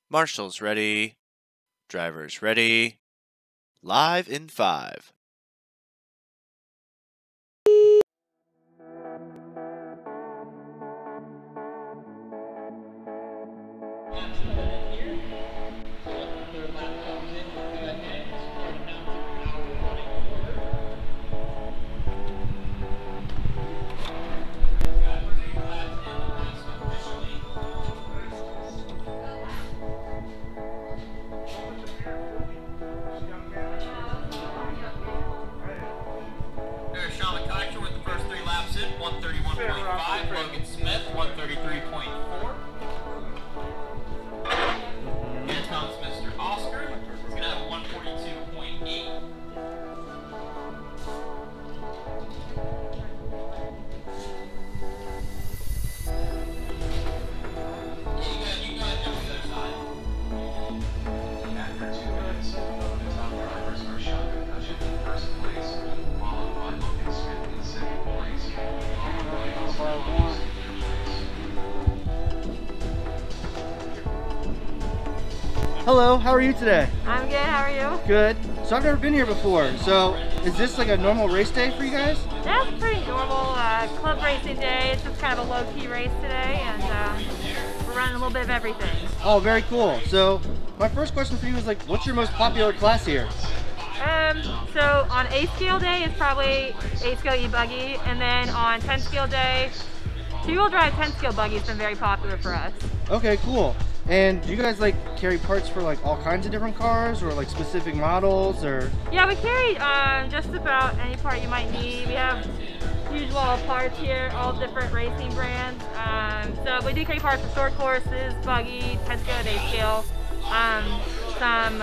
Marshals ready. Drivers ready. Live in 5. Hello, how are you today? I'm good, how are you? Good. So I've never been here before, so is this like a normal race day for you guys? Yeah, it's pretty normal club racing day. It's just kind of a low-key race today, and we're running a little bit of everything. Oh, very cool. So my first question for you is like, what's your most popular class here? So on 8 scale day, it's probably 8 scale e-buggy, and then on 10 scale day, 2-wheel drive 10 scale buggy has been very popular for us. Okay, cool. And do you guys like carry parts for like all kinds of different cars or like specific models or? Yeah, we carry just about any part you might need. We have a huge wall of parts here, all different racing brands. So we do carry parts for short courses, buggy, 10 scale and 8 scale. Some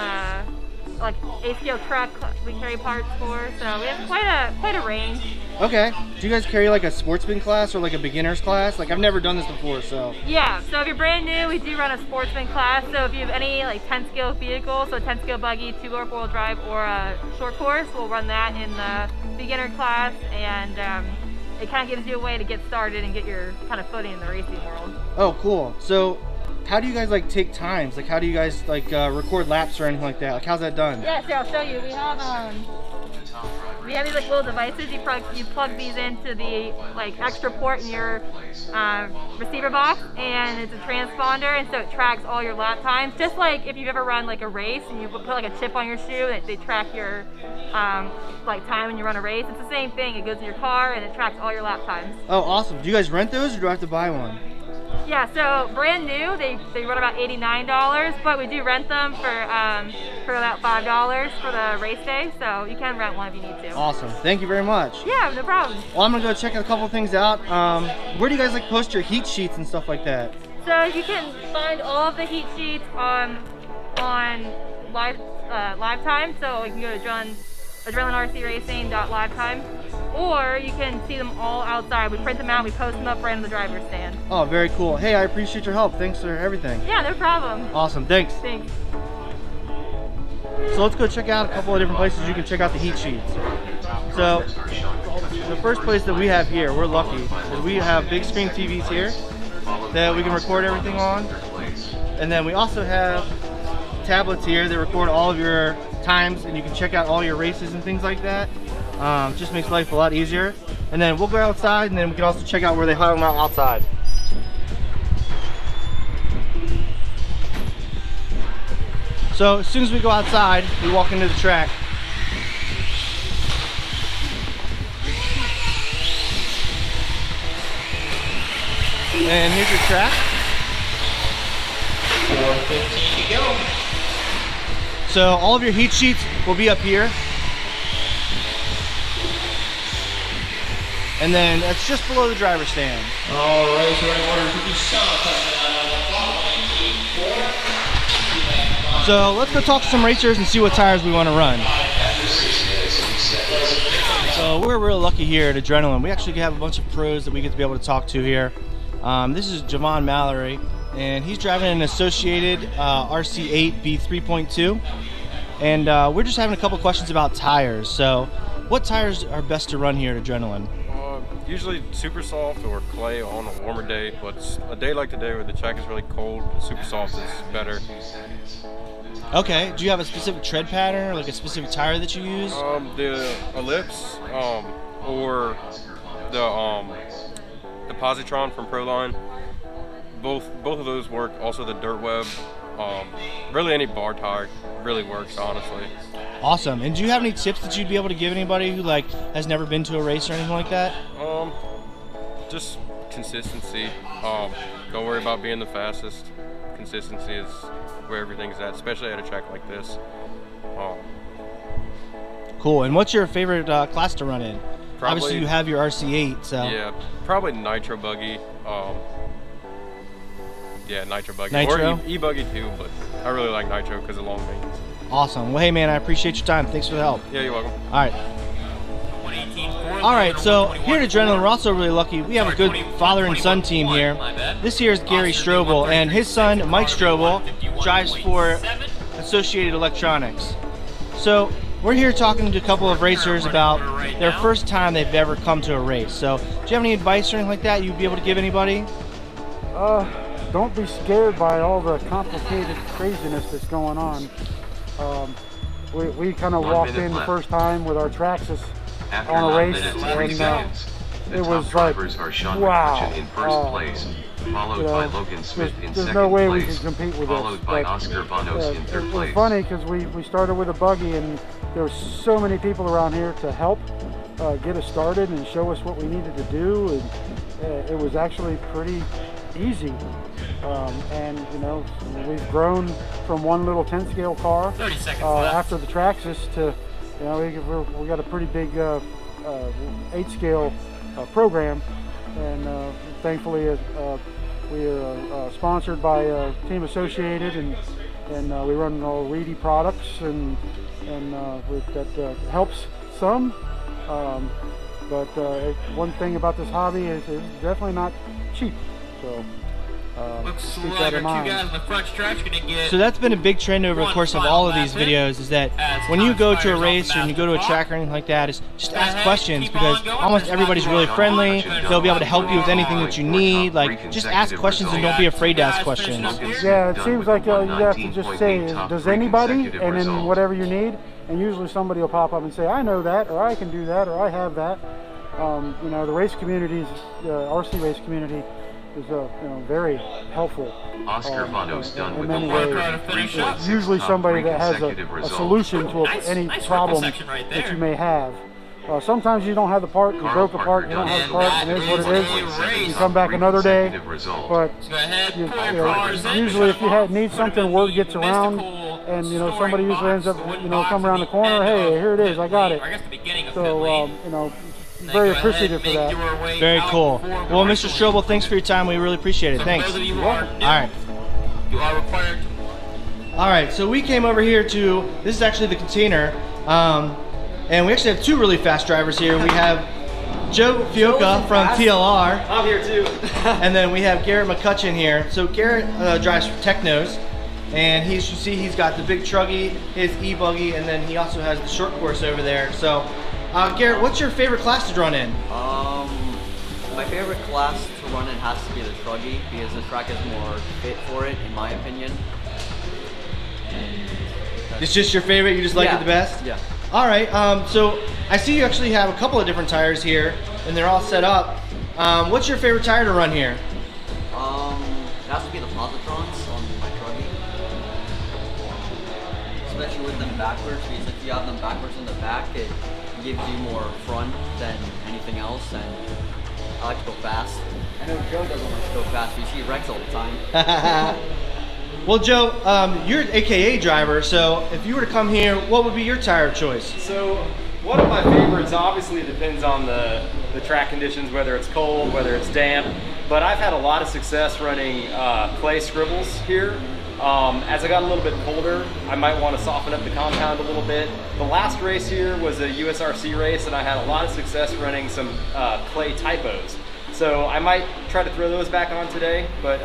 like 8 scale truck we carry parts for. So we have quite a range. Okay. Do you guys carry like a sportsman class or like a beginner's class? Like I've never done this before, so. Yeah, so if you're brand new, we do run a sportsman class. So if you have any like 10 scale vehicle, so a 10 scale buggy, 2 or 4-wheel drive, or a short course, we'll run that in the beginner class, and it kind of gives you a way to get started and get your kind of footing in the racing world. Oh, cool. So how do you guys like take times? Like how do you guys like record laps or anything like that? Like how's that done? Yeah, so I'll show you. We have these like little devices. You plug these into the like extra port in your receiver box, and it's a transponder, and so it tracks all your lap times. Just like if you've ever run like a race and you put like a chip on your shoe, and they track your like time when you run a race. It's the same thing. It goes in your car and it tracks all your lap times. Oh, awesome. Do you guys rent those or do I have to buy one? Yeah, so brand new, they run about $89, but we do rent them for about $5 for the race day, so you can rent one if you need to. Awesome, thank you very much. Yeah, no problem. Well, I'm gonna go check a couple things out. Where do you guys like post your heat sheets and stuff like that? So you can find all of the heat sheets on Lifetime, so you can go to AdrenalineRCRacing.lifetime, or you can see them all outside. We print them out, we post them up right on the driver's stand. Oh, very cool. Hey, I appreciate your help. Thanks for everything. Yeah, no problem. Awesome, thanks. Thanks. So let's go check out a couple of different places you can check out the heat sheets. So the first place that we have here, we're lucky, is we have big screen TVs here that we can record everything on. And then we also have tablets here that record all of your times, and you can check out all your races and things like that. Just makes life a lot easier. And then we'll go outside, and then we can also check out where they have them out outside. So as soon as we go outside, we walk into the track. And here's your track. 4:15 to go. So all of your heat sheets will be up here. And then that's just below the driver's stand. All right, so running order 57. So let's go talk to some racers and see what tires we want to run. So we're real lucky here at Adrenaline. We actually have a bunch of pros that we get to be able to talk to here. This is Javon Mallory, and he's driving an Associated RC8 B3.2. And we're just having a couple questions about tires. So what tires are best to run here at Adrenaline? Usually super soft or clay on a warmer day, but a day like today where the track is really cold, super soft is better. Okay. Do you have a specific tread pattern or like a specific tire that you use? The ellipse or the Positron from Proline. Both of those work. Also the Dirt Web. Really any bar tire really works, honestly. Awesome. And do you have any tips that you'd be able to give anybody who like has never been to a race or anything like that? Just consistency. Don't worry about being the fastest. Consistency is where everything's at, especially at a track like this. Cool. And what's your favorite class to run in? Probably, obviously you have your RC8, so. Yeah, probably Nitro Buggy. Yeah, Nitro Buggy. Nitro? Or E-Buggy too, but I really like Nitro because of long maintenance. Awesome. Well, hey man, I appreciate your time. Thanks for the help. Yeah, you're welcome. All right. All right, so here at Adrenaline, we're also really lucky. We have a good father and son team here. This here is Gary Strobel, and his son, Mike Strobel, drives for Associated Electronics. So we're here talking to a couple of racers about their first time they've ever come to a race. So do you have any advice or anything like that you'd be able to give anybody? Don't be scared by all the complicated craziness that's going on. We kind of walked in the first time with our Traxxas on a race, and it was like, wow. In first place, followed by Logan Smith in there's second no way place, we can compete with followed this. by Like, Oscar Vanos in third it was place. funny because we started with a buggy, and there were so many people around here to help get us started and show us what we needed to do, and it was actually pretty easy. And you know, we've grown from one little 10 scale car after the Traxxas to, you know, we got a pretty big 8 scale program, and thankfully we are sponsored by Team Associated, and we run all Reedy products, and that helps some. But one thing about this hobby is it's definitely not cheap. So. Looks like our 2 guys in the front stretch gonna get. So that's been a big trend over the course of all of these videos, is that when you go to a race or you go to a track or anything like that, is just ask questions, because almost everybody's really friendly. They'll be able to help you with anything that you need. Like, just ask questions and don't be afraid to ask questions. Yeah, it seems like you have to just say, does anybody, and then whatever you need, and usually somebody will pop up and say, I know that, or I can do that, or I have that. You know, the race communities, the RC race community, is you know, very helpful. Oscar Vanos done with many the ways. It's usually somebody that has a solution to any problem that you may have. Sometimes you don't have the part, you broke a part, you don't have the part, and it is what it is. You come back another day, but you know, usually if you need something, word gets around, and you know, somebody usually ends up, you know, come around the corner, hey, here it is, I got it. So you know, very appreciative for that. Very cool. Well, Mr. Strobel, thanks for your time. We really appreciate it. Thanks. All right. You are required. All right, so we came over here to, this is actually the container, and we actually have 2 really fast drivers here. We have Joe Fiocca from TLR. I'm here too. And then we have Garrett McCutchan here. So Garrett drives for Technos, and you see he's got the big truggy, his e-buggy, and then he also has the short course over there. So Garrett, what's your favorite class to run in? My favorite class to run in has to be the truggy, because the track is more fit for it, in my opinion. It's just your favorite? You just like it the best? Yeah. All right. So I see you actually have a couple of different tires here, and they're all set up. What's your favorite tire to run here? It has to be the Positrons on my truggy. Especially with them backwards, because if you have them backwards in the back, it gives you more front than anything else, and I like to go fast. I know Joe doesn't like to go fast, but he wrecks all the time. Well, Joe, you're an AKA driver, so if you were to come here, what would be your tire of choice? So one of my favorites obviously depends on the track conditions, whether it's cold, whether it's damp, but I've had a lot of success running clay Scribbles here. As I got a little bit colder, I might want to soften up the compound a little bit. The last race here was a USRC race, and I had a lot of success running some clay typos. So I might try to throw those back on today, but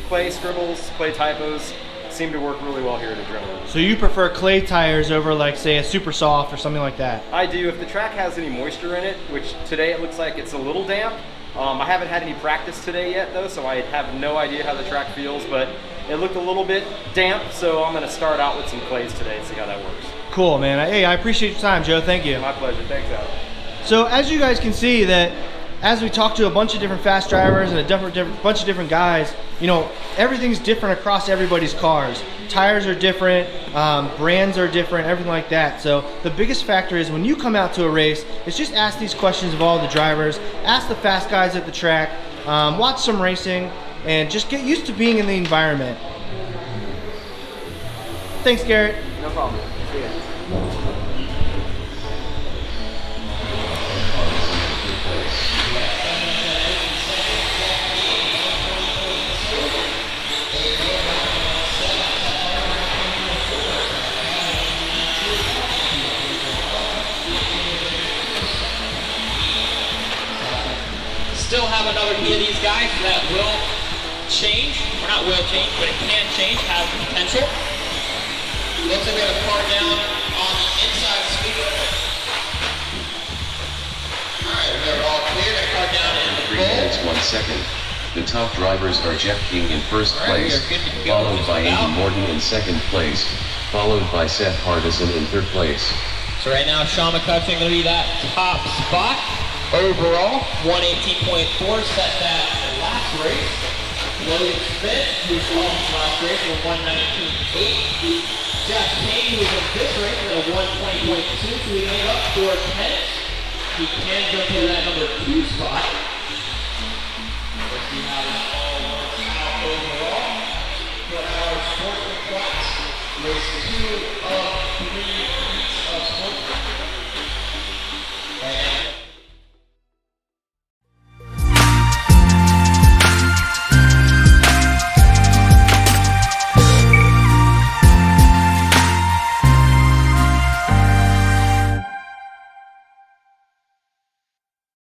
clay Scribbles, clay typos, seem to work really well here at Adrenaline. So you prefer clay tires over like say a super soft or something like that? I do. If the track has any moisture in it, which today it looks like it's a little damp. I haven't had any practice today yet though, so I have no idea how the track feels, but it looked a little bit damp, so I'm gonna start out with some clays today and see how that works. Cool, man. Hey, I appreciate your time, Joe. Thank you. My pleasure. Thanks, Adam. So as you guys can see that as we talk to a bunch of different fast drivers and a bunch of different guys, you know, everything's different across everybody's cars. Tires are different, brands are different, everything like that. So the biggest factor is when you come out to a race, is just ask these questions of all the drivers, ask the fast guys at the track, watch some racing, and just get used to being in the environment. Thanks, Garrett. No problem. See ya. Still have another heat of these guys that will change, or not will change, but it can change, has potential. Looks like we have a car down on the inside speaker. Alright, we are all clear, that car down in the 3 minutes 1 second. The top drivers are Jeff King in first place, followed by Andy Morton in second place, followed by Seth Hardison in third place. So right now, Sean McCutchan going to be that top spot. Overall, 118.4 set that last race. Logan Smith, who's off last race, with 119.8. Jeff King, who's in this race, at a 120.2, so he made up 4 tenths. He can jump into that number 2 spot. Let's see how